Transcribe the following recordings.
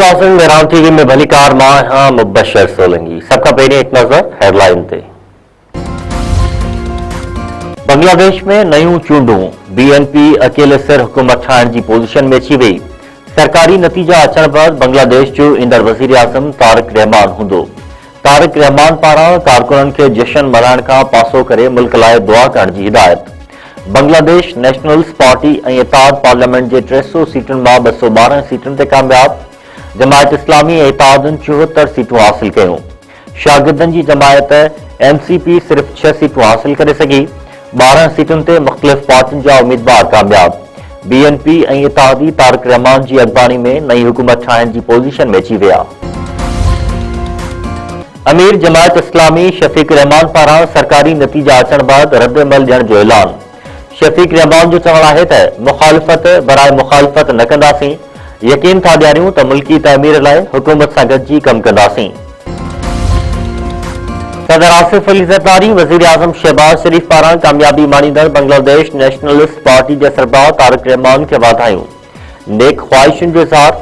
नाज़रीन मेरान टीवी में भली कार मां मुबशर सोलंगी। सबका पहले एक नजर हेडलाइन ते। बांग्लादेश में नयूं चूंडूं BNP अकेले सिर हुकूमत ठाहिण जी पोज़ीशन में अची वई। सरकारी नतीजा अचण बाद बांग्लादेश जो ईंदड़ वज़ीर आज़म तारिक रहमान हूंदो। तारिक रहमान पारां कारकुननि खे जश्न मल्हाइण खां पासो करे मुल्क लाइ दुआ करण जी हिदायत। बांग्लादेश नेशनल्स पार्टी ऐं इत्तेहाद पार्लियामेंट जे 300 सीटुनि मां 212 सीटुनि ते कामयाब। जमायत इस्लामी ऐं इत्तेहादनि 74 सीटूं हासिल कयूं। शागिर्दनि जी जमायत MCP सिर्फ़ 6 सीटूं हासिल करे सघी। 12 सीटुनि ते मुख़्तलिफ़ पार्टियुनि जा उम्मीदवार कामयाब। BNP ऐं इत्तेहादी तारिक रहमान जी अॻवानी में नई हुकूमत ठाहिण जी पोज़ीशन में अची विया। अमीर जमायत इस्लामी शफ़ीक रहमान पारां सरकारी नतीजा अचण बाद रद्दमल ॾियण जो ऐलान। शफ़ीक रहमान जो चवणु आहे त मुखालिफ़त बराए मुखालिफ़त न कंदासीं। यकीन था ॾियारियूं त मुल्की तइमीर लाइ हुकूमत सां गॾिजी कमु कंदासीं। सदर आसिफ अली ज़रदारी वज़ीर आज़म शहबाज शरीफ़ पारां कामयाबी माणींदड़ बांग्लादेश नेशनलिस्ट पार्टी जे सरबराह तारिक रहमान खे वाधायूं। नेक ख़्वाहिशुनि जो इज़हार।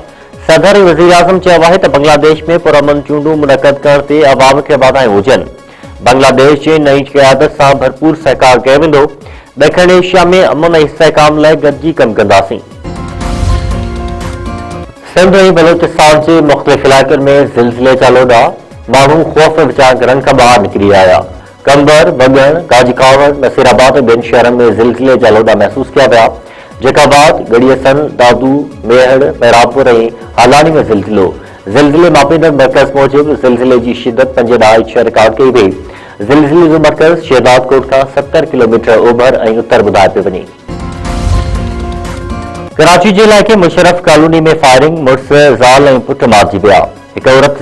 सदर ऐं वज़ीर आज़म चयो आहे त बांग्लादेश में पुरअमन चूंडूं मुनक़द करण ते अवाम खे वाधायूं हुजनि। बांग्लादेश जे नई क़यादत सां भरपूर सहकार कयो वेंदो। ॾखण एशिया में अमन ऐं इस्तेहकाम लाइ गॾिजी कमु कंदासीं। सिंध ऐं बलोचिस्तान जे मुख़्तलिफ़ इलाइक़नि में ज़िलज़िले जा लोॾा। माण्हू ख़ौफ़ विचां घरनि खां ॿाहिरि निकिरी आया। कंबर, बगण, गाजीकावड़, नसीराबाद ऐं ॿियनि शहरनि में ज़िलज़िले जा लोॾा महसूस किया विया। जेका बाद गड़ियसन, दादू, मेहड़, मैरापुर ऐं हालानी में ज़िलज़िले मापींदड़ मर्कज़ मूजिब ज़िलज़िले जी शिदत 5.6 रिकॉर्ड कई वई। ज़िलज़िले जो मर्कज़ शहदादकोट खां 70 किलोमीटर ओभर ऐं उत्तर ॿुधाए पियो वञे। कराची जे इलाइक़े मुशरफ कॉलोनी में फायरिंग। मुड़ुस ज़ाल ऐं पुट मारिजी विया। हिकु औरत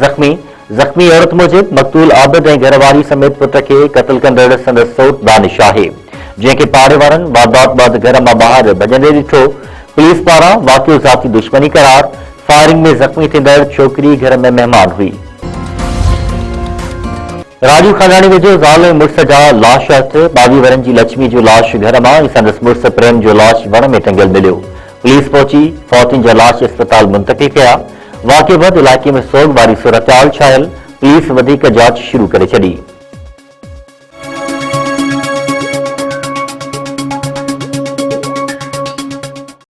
ज़ख़्मी औरत मूजिब मक़तूल आबिद ऐं घरवारी समेत पुट खे क़त्ल कंदड़ संदसि सौट दानिश आहे, जंहिंखे पाड़े वारनि वारदात बाद घर मां ॿाहिरि भॼंदे ॾिठो। पुलिस पारां वाक़ियो ज़ाती दुश्मनी करार। फायरिंग में ज़ख़्मी थींदड़ छोकिरी घर में महिमान हुई। राजू खानानी वेझो ज़ाल ऐं मुड़ुस जा लाश हथ। 22 वरनि जी लक्ष्मी जो लाश घर मां ऐं संदसि मुड़ुस प्रेम जो लाश वण में टंगियल मिलियो। पुलिस पहुची फ़ौतियुनि जा लाश अस्पताल मुंतक़िल कया। वाक़िए बैदि इलाइक़े में सोग वारी सूरतहाल छायल। पुलिस वधीक जांच शुरू करे छॾी।